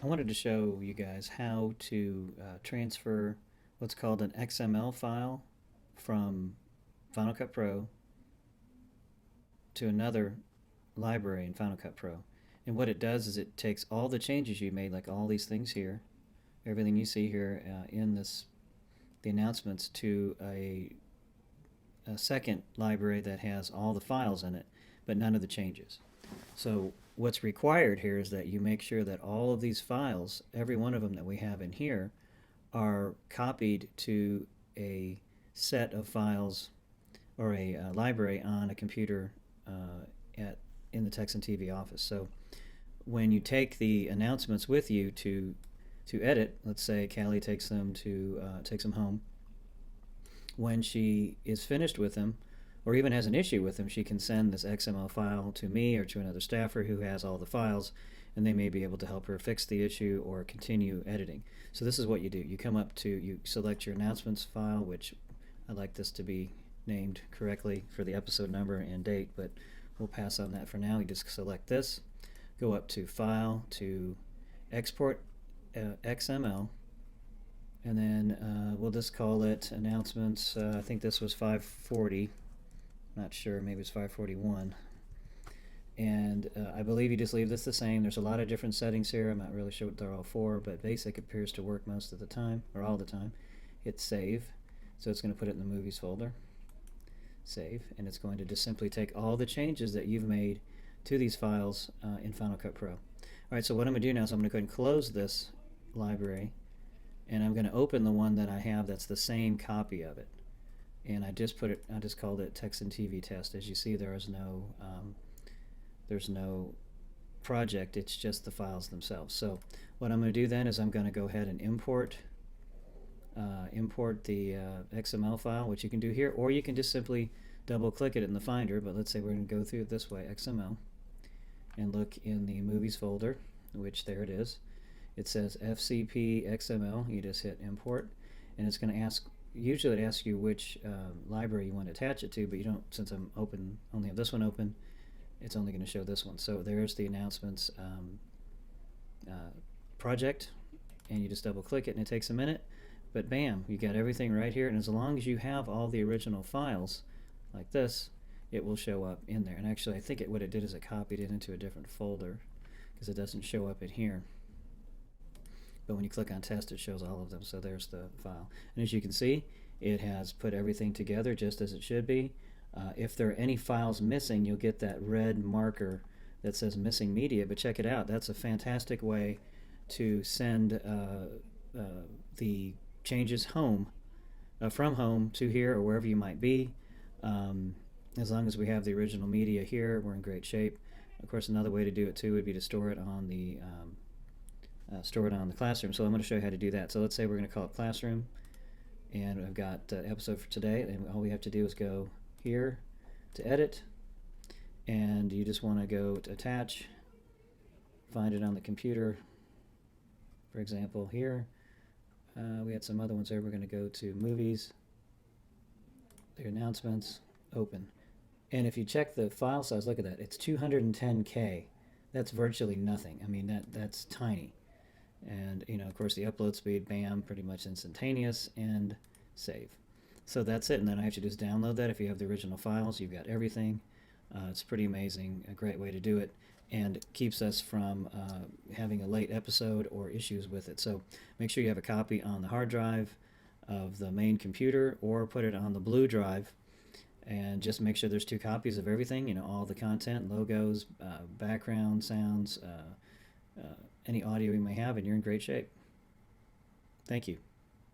I wanted to show you guys how to transfer what's called an XML file from Final Cut Pro to another library in Final Cut Pro. And what it does is it takes all the changes you made, like all these things here, everything you see here in the announcements, to a second library that has all the files in it, but none of the changes. So what's required here is that you make sure that all of these files, every one of them that we have in here, are copied to a set of files or a library on a computer in the Text and TV office. So when you take the announcements with you to edit, let's say Callie takes them home. When she is finished with them, or even has an issue with them, she can send this XML file to me or to another staffer who has all the files, and they may be able to help her fix the issue or continue editing. So this is what you do. You come up to, you select your announcements file, which I like this to be named correctly for the episode number and date, but we'll pass on that for now. You just select this, go up to File, to Export XML, and then we'll just call it Announcements. I think this was 540. Not sure, maybe it's 541. And I believe you just leave this the same. There's a lot of different settings here. I'm not really sure what they're all for, but basic appears to work most of the time, or all the time. Hit save. So it's going to put it in the movies folder. Save. And it's going to just simply take all the changes that you've made to these files in Final Cut Pro. Alright, so what I'm going to do now is I'm going to go ahead and close this library, and I'm going to open the one that I have that's the same copy of it. And I just called it Text and TV Test. As you see, there's no project, it's just the files themselves. So what I'm going to do then is I'm going to go ahead and import the XML file, which you can do here, or you can just simply double click it in the Finder. But let's say we're going to go through it this way, XML, and look in the movies folder, which there it is. It says FCP XML. You just hit import, and it's going to ask, usually it asks you which library you want to attach it to, but you don't, since I'm only have this one open, it's only going to show this one. So there's the announcements project, and you just double click it and it takes a minute, but bam, you got everything right here. And as long as you have all the original files like this, it will show up in there. And actually I think what it did is it copied it into a different folder because it doesn't show up in here. But when you click on test, it shows all of them. So there's the file. And as you can see, it has put everything together just as it should be. If there are any files missing, you'll get that red marker that says missing media. But check it out. That's a fantastic way to send the changes home, from home to here or wherever you might be. As long as we have the original media here, we're in great shape. Of course, another way to do it too would be to store it on the classroom. So I'm going to show you how to do that. So let's say we're going to call it classroom, and I've got episode for today, and all we have to do is go here to edit, and you just want to go to attach, find it on the computer. For example, here we had some other ones there. We're going to go to movies, the announcements, open. And if you check the file size, look at that, it's 210K. That's virtually nothing. I mean, that's tiny. And of course the upload speed, bam, pretty much instantaneous, and save. So that's it. And then I have to just download that. If you have the original files, you've got everything. It's pretty amazing, a great way to do it, and keeps us from having a late episode or issues with it. So make sure you have a copy on the hard drive of the main computer, or put it on the blue drive, and just make sure there's 2 copies of everything, all the content, logos, background sounds, any audio you may have, and you're in great shape. Thank you.